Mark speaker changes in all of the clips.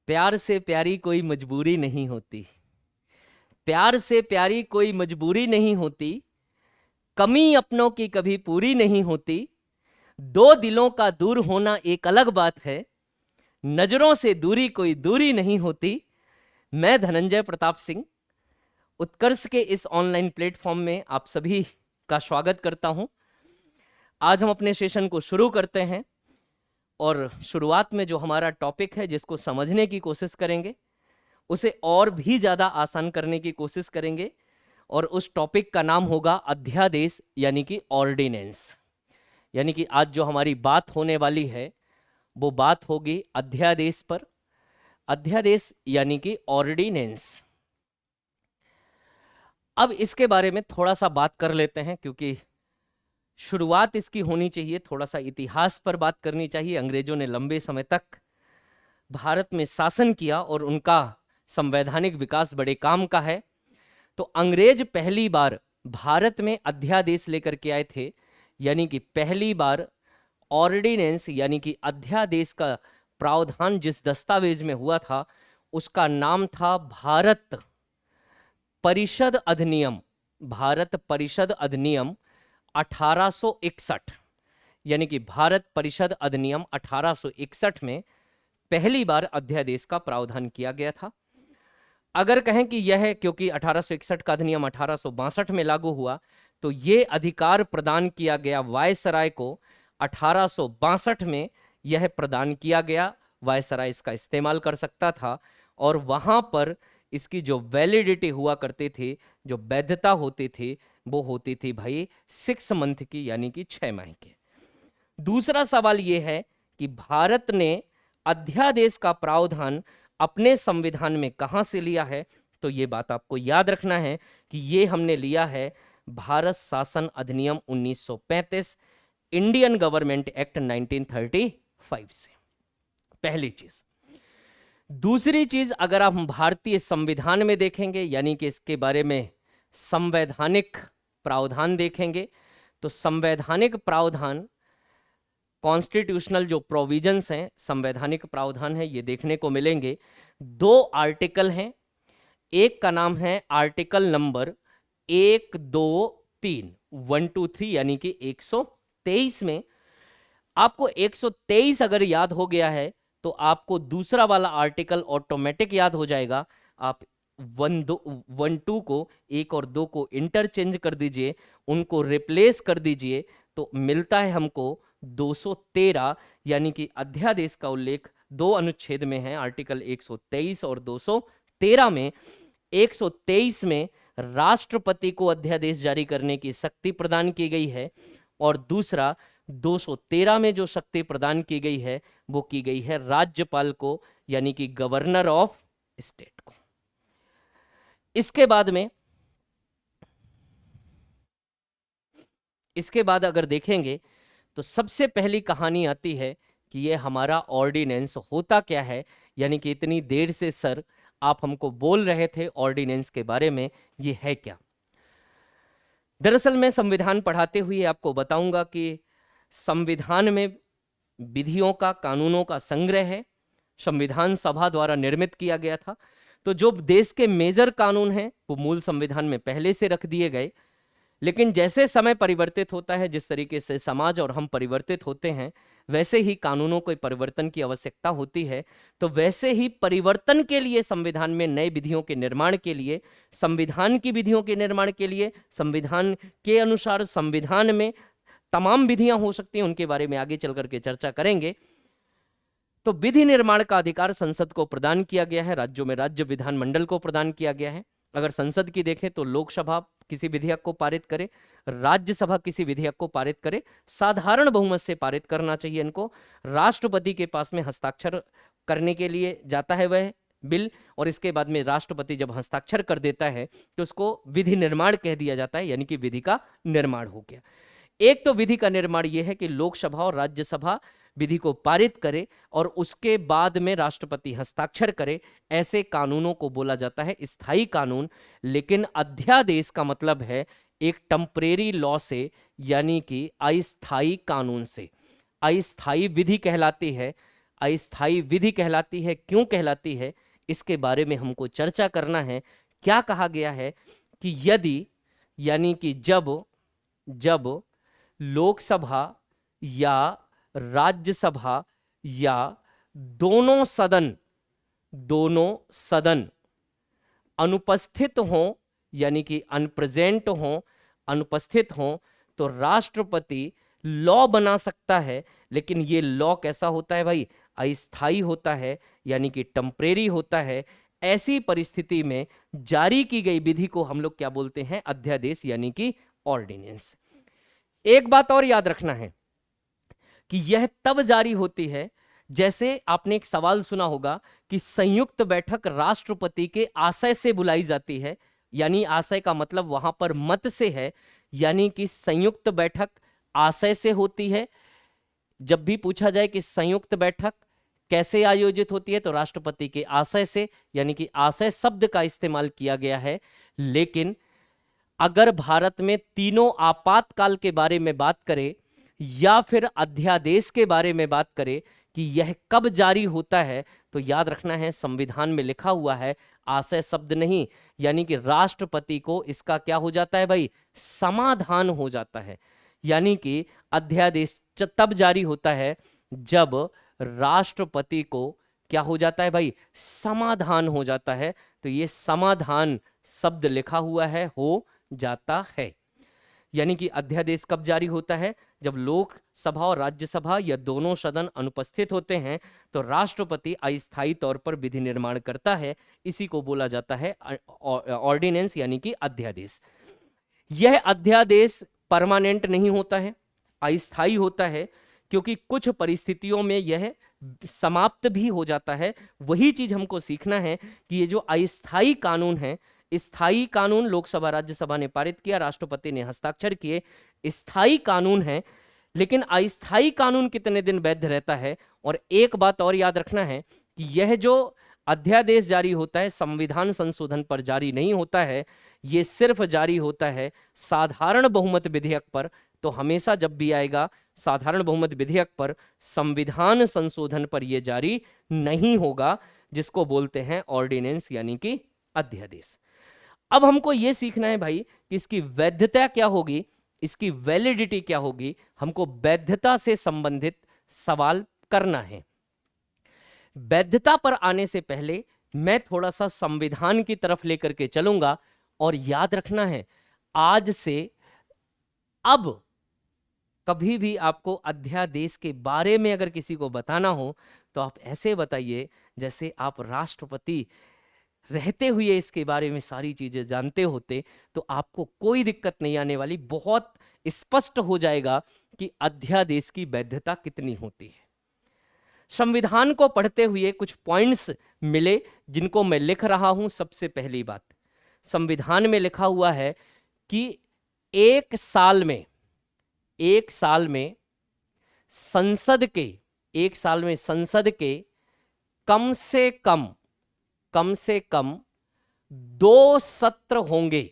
Speaker 1: प्यार से प्यारी कोई मजबूरी नहीं होती, प्यार से प्यारी कोई मजबूरी नहीं होती, कमी अपनों की कभी पूरी नहीं होती। दो दिलों का दूर होना एक अलग बात है, नजरों से दूरी कोई दूरी नहीं होती। मैं धनंजय प्रताप सिंह उत्कर्ष के इस ऑनलाइन प्लेटफॉर्म में आप सभी का स्वागत करता हूं। आज हम अपने सेशन को शुरू करते हैं और शुरुआत में जो हमारा टॉपिक है जिसको समझने की कोशिश करेंगे उसे और भी ज़्यादा आसान करने की कोशिश करेंगे और उस टॉपिक का नाम होगा अध्यादेश यानी कि ऑर्डिनेंस। यानी कि आज जो हमारी बात होने वाली है वो बात होगी अध्यादेश पर। अध्यादेश यानी कि ऑर्डिनेंस। अब इसके बारे में थोड़ा सा बात कर लेते हैं क्योंकि शुरुआत इसकी होनी चाहिए, थोड़ा सा इतिहास पर बात करनी चाहिए। अंग्रेजों ने लंबे समय तक भारत में शासन किया और उनका संवैधानिक विकास बड़े काम का है। तो अंग्रेज पहली बार भारत में अध्यादेश लेकर के आए थे, यानी कि पहली बार ऑर्डिनेंस यानी कि अध्यादेश का प्रावधान जिस दस्तावेज में हुआ था उसका नाम था भारत परिषद अधिनियम। भारत परिषद अधिनियम 1861, यानी कि भारत परिषद अधिनियम 1861 में पहली बार अध्यादेश का प्रावधान किया गया था। अगर कहें कि यह क्योंकि 1861 का अधिनियम 1862 में लागू हुआ तो यह अधिकार प्रदान किया गया वायसराय को 1862 में यह प्रदान किया गया। वायसराय इसका इस्तेमाल कर सकता था और वहां पर इसकी जो वैलिडिटी हुआ करते थे, जो वैधता होती थी, वो होती थी भाई 6 मंथ की, यानी कि 6 माह की। दूसरा सवाल यह है कि भारत ने अध्यादेश का प्रावधान अपने संविधान में कहां से लिया है, तो यह बात आपको याद रखना है कि यह हमने लिया है भारत शासन अधिनियम 1935, इंडियन गवर्नमेंट एक्ट 1935 से। पहली चीज। दूसरी चीज, अगर आप भारतीय संविधान में देखेंगे यानी कि इसके बारे में संवैधानिक प्रावधान देखेंगे तो संवैधानिक प्रावधान, कॉन्स्टिट्यूशनल जो प्रोविजंस हैं, संवैधानिक प्रावधान है, ये देखने को मिलेंगे। 2 आर्टिकल हैं। एक का नाम है आर्टिकल नंबर 1, 2, 3, 1, 2, 3 यानी कि 123 में आपको 123 अगर याद हो गया है तो आपको दूसरा वाला आर्टिकल ऑटोमेटिक याद हो जाएगा। आप 1, 2 को 1 और 2 को इंटरचेंज कर दीजिए, उनको रिप्लेस कर दीजिए तो मिलता है हमको 213, यानी कि अध्यादेश का उल्लेख 2 अनुच्छेद में है, आर्टिकल 123 और 213 में। 123 में राष्ट्रपति को अध्यादेश जारी करने की शक्ति प्रदान की गई है और दूसरा 213 में जो शक्ति प्रदान की गई है वो की गई है राज्यपाल को, यानी कि गवर्नर ऑफ स्टेट को। इसके बाद अगर देखेंगे तो सबसे पहली कहानी आती है कि ये हमारा ऑर्डिनेंस होता क्या है, यानी कि इतनी देर से सर आप हमको बोल रहे थे ऑर्डिनेंस के बारे में, ये है क्या। दरअसल मैं संविधान पढ़ाते हुए आपको बताऊंगा कि संविधान में विधियों का, कानूनों का संग्रह है, संविधान सभा द्वारा निर्मित किया गया था। तो जो देश के मेजर कानून हैं वो मूल संविधान में पहले से रख दिए गए, लेकिन जैसे समय परिवर्तित होता है, जिस तरीके से समाज और हम परिवर्तित होते हैं, वैसे ही कानूनों को परिवर्तन की आवश्यकता होती है। तो वैसे ही परिवर्तन के लिए संविधान में नए विधियों के निर्माण के लिए, संविधान की विधियों के निर्माण के लिए, संविधान के अनुसार संविधान में तमाम विधियां हो सकती हैं, उनके बारे में आगे चल करके चर्चा करेंगे। तो विधि निर्माण का अधिकार संसद को प्रदान किया गया है, राज्यों में राज्य विधानमंडल को प्रदान किया गया है। अगर संसद की देखें तो लोकसभा किसी विधेयक को पारित करे, राज्यसभा किसी विधेयक को पारित करे, साधारण बहुमत से पारित करना चाहिए इनको। राष्ट्रपति के पास में हस्ताक्षर करने के लिए जाता है वह बिल, और इसके बाद में राष्ट्रपति जब हस्ताक्षर कर देता है तो उसको विधि निर्माण कह दिया जाता है, यानी कि विधि का निर्माण हो गया। एक तो विधि का निर्माण यह है कि लोकसभा और राज्यसभा विधि को पारित करे और उसके बाद में राष्ट्रपति हस्ताक्षर करे, ऐसे कानूनों को बोला जाता है स्थायी कानून। लेकिन अध्यादेश का मतलब है एक टेम्परेरी लॉ से, यानी कि अस्थायी कानून से। अस्थायी विधि कहलाती है अस्थाई विधि कहलाती है, क्यों कहलाती है, इसके बारे में हमको चर्चा करना है। क्या कहा गया है कि यदि यानी कि जब लोकसभा या राज्यसभा या दोनों सदन अनुपस्थित हों, यानी कि अनप्रेजेंट हों, अनुपस्थित हों, तो राष्ट्रपति लॉ बना सकता है। लेकिन ये लॉ कैसा होता है भाई? अस्थाई होता है, यानी कि टेम्परेरी होता है। ऐसी परिस्थिति में जारी की गई विधि को हम लोग क्या बोलते हैं? अध्यादेश, यानी कि ऑर्डिनेंस। एक बात और याद रखना है कि यह तब जारी होती है, जैसे आपने एक सवाल सुना होगा कि संयुक्त बैठक राष्ट्रपति के आशय से बुलाई जाती है, यानी आशय का मतलब वहां पर मत से है, यानी कि संयुक्त बैठक आशय से होती है। जब भी पूछा जाए कि संयुक्त बैठक कैसे आयोजित होती है, तो राष्ट्रपति के आशय से, यानी कि आशय शब्द का इस्तेमाल किया गया है। लेकिन अगर भारत में तीनों आपातकाल के बारे में बात करें या फिर अध्यादेश के बारे में बात करें कि यह कब जारी होता है, तो याद रखना है संविधान में लिखा हुआ है आशय शब्द नहीं, यानी कि राष्ट्रपति को इसका क्या हो जाता है भाई? समाधान हो जाता है। यानी कि अध्यादेश तब जारी होता है जब राष्ट्रपति को क्या हो जाता है भाई? समाधान हो जाता है। तो ये समाधान शब्द लिखा हुआ है, हो जाता है। यानी कि अध्यादेश कब जारी होता है? जब लोकसभा और राज्यसभा या दोनों सदन अनुपस्थित होते हैं, तो राष्ट्रपति अस्थायी तौर पर विधि निर्माण करता है। इसी को बोला जाता है ऑर्डिनेंस, यानी कि अध्यादेश। यह अध्यादेश परमानेंट नहीं होता है, अस्थायी होता है, क्योंकि कुछ परिस्थितियों में यह समाप्त भी हो जाता है। वही चीज हमको सीखना है कि ये जो अस्थायी कानून है, स्थायी कानून लोकसभा राज्यसभा ने पारित किया, राष्ट्रपति ने हस्ताक्षर किए, स्थायी कानून है। लेकिन अस्थायी कानून कितने दिन वैध रहता है? और एक बात और याद रखना है कि यह जो अध्यादेश जारी होता है संविधान संशोधन पर जारी नहीं होता है, ये सिर्फ जारी होता है साधारण बहुमत विधेयक पर। तो हमेशा जब भी आएगा साधारण बहुमत विधेयक पर, संविधान संशोधन पर यह जारी नहीं होगा, जिसको बोलते हैं ऑर्डिनेंस, यानी कि अध्यादेश। अब हमको यह सीखना है भाई कि इसकी वैधता क्या होगी, इसकी वैलिडिटी क्या होगी। हमको वैधता से संबंधित सवाल करना है। वैधता पर आने से पहले मैं थोड़ा सा संविधान की तरफ लेकर के चलूंगा। और याद रखना है, आज से अब कभी भी आपको अध्यादेश के बारे में अगर किसी को बताना हो, तो आप ऐसे बताइए जैसे आप राष्ट्रपति रहते हुए इसके बारे में सारी चीजें जानते होते, तो आपको कोई दिक्कत नहीं आने वाली। बहुत स्पष्ट हो जाएगा कि अध्यादेश की वैधता कितनी होती है। संविधान को पढ़ते हुए कुछ पॉइंट्स मिले जिनको मैं लिख रहा हूं। सबसे पहली बात, संविधान में लिखा हुआ है कि एक साल में संसद के कम से कम 2 सत्र होंगे।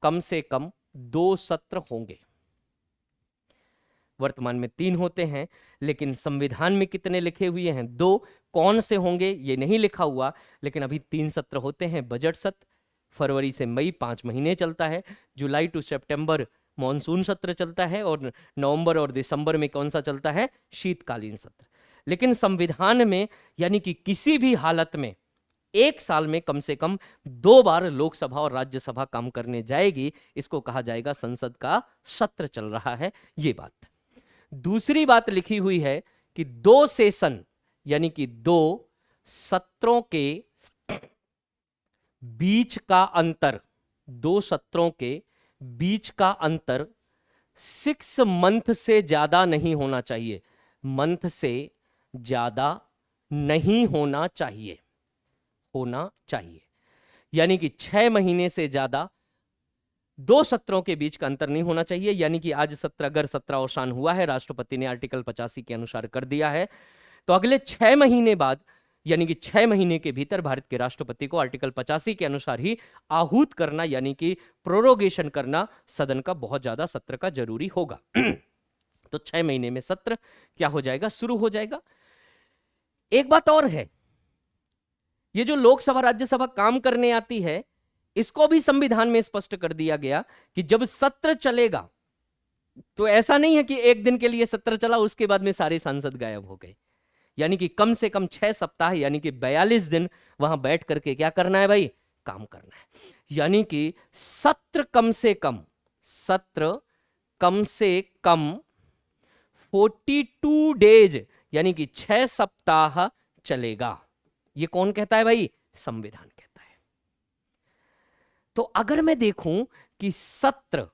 Speaker 1: कम से कम 2 सत्र होंगे। वर्तमान में 3 होते हैं, लेकिन संविधान में कितने लिखे हुए हैं? 2। कौन से होंगे ये नहीं लिखा हुआ, लेकिन अभी 3 सत्र होते हैं। बजट सत्र फरवरी से मई 5 महीने चलता है। जुलाई टू सितंबर मॉनसून सत्र चलता है, और नवंबर और दिसंबर में कौन सा चलता है? शीतकालीन सत्र। लेकिन संविधान में यानी कि किसी भी हालत में एक साल में कम से कम 2 बार लोकसभा और राज्यसभा काम करने जाएगी। इसको कहा जाएगा संसद का सत्र चल रहा है। ये बात। दूसरी बात लिखी हुई है कि 2 सेशन यानी कि 2 सत्रों के बीच का अंतर, 2 सत्रों के बीच का अंतर 6 मंथ से ज्यादा नहीं होना चाहिए। मंथ से ज्यादा नहीं होना चाहिए, यानी कि 6 महीने से ज्यादा 2 सत्रों के बीच का अंतर नहीं होना चाहिए। यानी कि आज सत्र अगर सत्र अवसान हुआ है, राष्ट्रपति ने आर्टिकल 85 के अनुसार कर दिया है, तो अगले 6 महीने बाद यानी कि 6 महीने के भीतर भारत के राष्ट्रपति को आर्टिकल 85 के अनुसार ही आहूत करना यानी कि प्रोरोगेशन करना सदन का बहुत ज्यादा सत्र का जरूरी होगा। तो 6 महीने में सत्र क्या हो जाएगा? शुरू हो जाएगा। एक बात और है, ये जो लोकसभा राज्यसभा काम करने आती है, इसको भी संविधान में स्पष्ट कर दिया गया कि जब सत्र चलेगा तो ऐसा नहीं है कि एक दिन के लिए सत्र चला उसके बाद में सारे सांसद गायब हो गए, यानी कि कम से कम 6 सप्ताह यानी कि 42 दिन वहां बैठ करके क्या करना है भाई, काम करना है। यानी कि सत्र कम से कम 42 डेज यानी कि 6 सप्ताह चलेगा। ये कौन कहता है भाई, संविधान कहता है। तो अगर मैं देखूं कि सत्र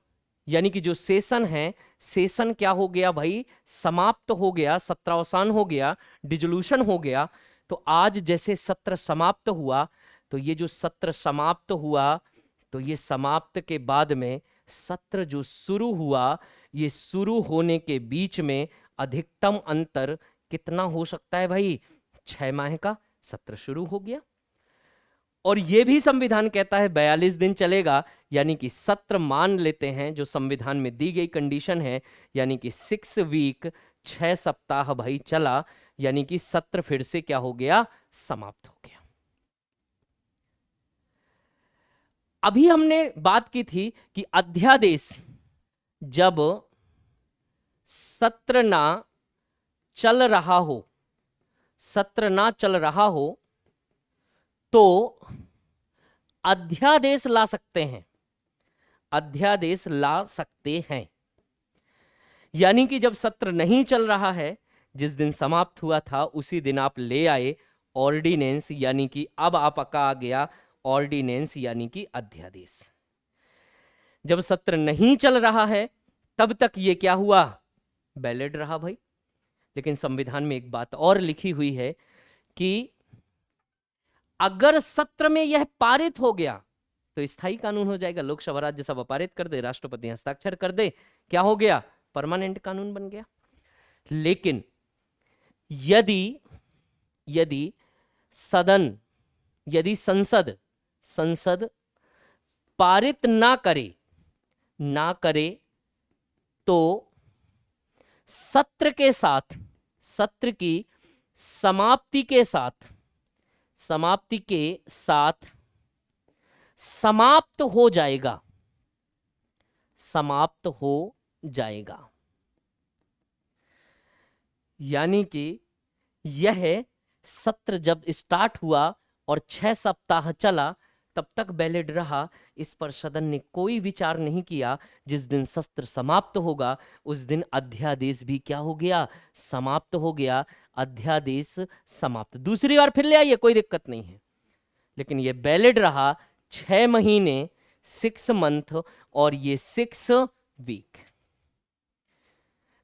Speaker 1: यानी कि जो सेशन है, सेशन क्या हो गया भाई, समाप्त हो गया, सत्रावसान हो गया, डिजोल्यूशन हो गया। तो आज जैसे सत्र समाप्त हुआ, तो ये जो सत्र समाप्त हुआ, तो ये समाप्त के बाद में सत्र जो शुरू हुआ, ये शुरू होने के बीच में अधिकतम अंतर कितना हो सकता है भाई, 6 माह का सत्र शुरू हो गया। और यह भी संविधान कहता है 42 दिन चलेगा, यानी कि सत्र मान लेते हैं जो संविधान में दी गई कंडीशन है, यानी कि 6 वीक 6 सप्ताह भाई चला, यानी कि सत्र फिर से क्या हो गया, समाप्त हो गया। अभी हमने बात की थी कि अध्यादेश जब सत्र ना चल रहा हो, सत्र ना चल रहा हो तो अध्यादेश ला सकते हैं, अध्यादेश ला सकते हैं। यानी कि जब सत्र नहीं चल रहा है, जिस दिन समाप्त हुआ था उसी दिन आप ले आए ऑर्डिनेंस, यानी कि अब आपका आ गया ऑर्डिनेंस यानी कि अध्यादेश। जब सत्र नहीं चल रहा है तब तक ये क्या हुआ, वैलिड रहा भाई। लेकिन संविधान में एक बात और लिखी हुई है कि अगर सत्र में यह पारित हो गया तो स्थायी कानून हो जाएगा। लोकसभा राज्यसभा पारित कर दे, राष्ट्रपति हस्ताक्षर कर दे, क्या हो गया, परमानेंट कानून बन गया। लेकिन यदि सदन, यदि संसद पारित ना करे तो सत्र के साथ, सत्र की समाप्ति के साथ समाप्त हो जाएगा, समाप्त हो जाएगा। यानी कि यह सत्र जब स्टार्ट हुआ और 6 सप्ताह चला तब तक वैलिड रहा। इस पर सदन ने कोई विचार नहीं किया। जिस दिन सत्र समाप्त होगा उस दिन अध्यादेश भी क्या हो गया, समाप्त हो गया। अध्यादेश समाप्त, दूसरी बार फिर ले आइए, कोई दिक्कत नहीं है। लेकिन ये वैलिड रहा 6 महीने, 6 मंथ और ये 6 वीक।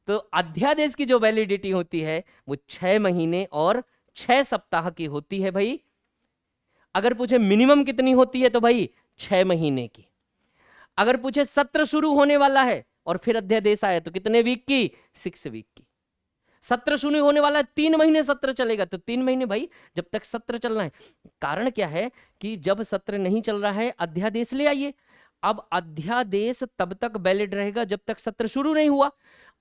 Speaker 1: तो अध्यादेश की जो वैलिडिटी होती है वो 6 महीने और 6 सप्ताह की होती है भाई। अगर पूछे मिनिमम कितनी होती है तो भाई 6 महीने की। अगर पूछे सत्र शुरू होने वाला है और फिर अध्यादेश आया तो कितने वीक की, 6 वीक की। सत्र शुरू होने वाला है, 3 महीने सत्र चलेगा तो 3 महीने भाई, जब तक सत्र चलना है। कारण क्या है कि जब सत्र नहीं चल रहा है अध्यादेश ले आइए। अब अध्यादेश तब तक वैलिड रहेगा जब तक सत्र शुरू नहीं हुआ,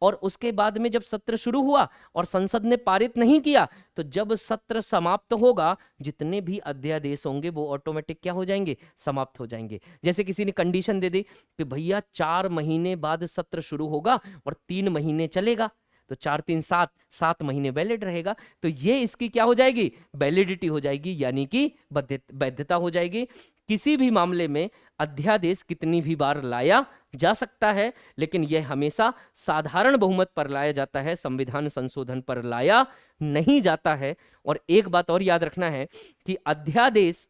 Speaker 1: और उसके बाद में जब सत्र शुरू हुआ और संसद ने पारित नहीं किया तो जब सत्र समाप्त होगा जितने भी अध्यादेश होंगे वो ऑटोमेटिक क्या हो जाएंगे, समाप्त हो जाएंगे। जैसे किसी ने कंडीशन दे दी कि भैया 4 महीने बाद सत्र शुरू होगा और 3 महीने चलेगा, तो 4 3 7 महीने वैलिड रहेगा। तो ये इसकी क्या हो जाएगी, वैलिडिटी हो जाएगी, यानी कि वैधता हो जाएगी। किसी भी मामले में अध्यादेश कितनी भी बार लाया जा सकता है, लेकिन यह हमेशा साधारण बहुमत पर लाया जाता है, संविधान संशोधन पर लाया नहीं जाता है। और एक बात और याद रखना है कि अध्यादेश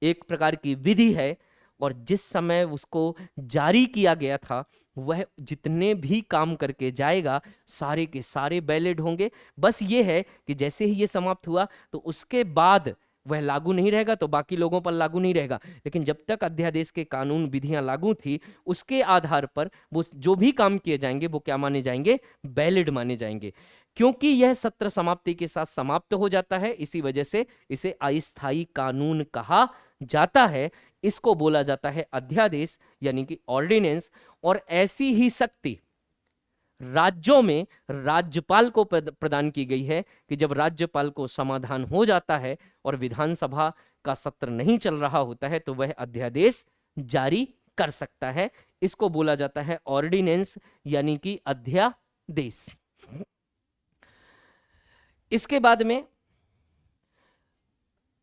Speaker 1: एक प्रकार की विधि है, और जिस समय उसको जारी किया गया था वह जितने भी काम करके जाएगा सारे के सारे वैलिड होंगे। बस ये है कि जैसे ही ये समाप्त हुआ तो उसके बाद वह लागू नहीं रहेगा, तो बाकी लोगों पर लागू नहीं रहेगा। लेकिन जब तक अध्यादेश के कानून विधियां लागू थी उसके आधार पर वो जो भी काम किए जाएंगे वो क्या माने जाएंगे, वैलिड माने जाएंगे। क्योंकि यह सत्र समाप्ति के साथ समाप्त हो जाता है, इसी वजह से इसे अस्थायी कानून कहा जाता है। इसको बोला जाता है अध्यादेश यानी कि ऑर्डिनेंस। और ऐसी ही शक्ति राज्यों में राज्यपाल को प्रदान की गई है कि जब राज्यपाल को समाधान हो जाता है और विधानसभा का सत्र नहीं चल रहा होता है तो वह अध्यादेश जारी कर सकता है। इसको बोला जाता है ऑर्डिनेंस यानी कि अध्यादेश। इसके बाद में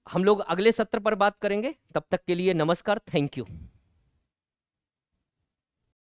Speaker 1: हम लोग अगले सत्र पर बात करेंगे। तब तक के लिए नमस्कार, थैंक यू।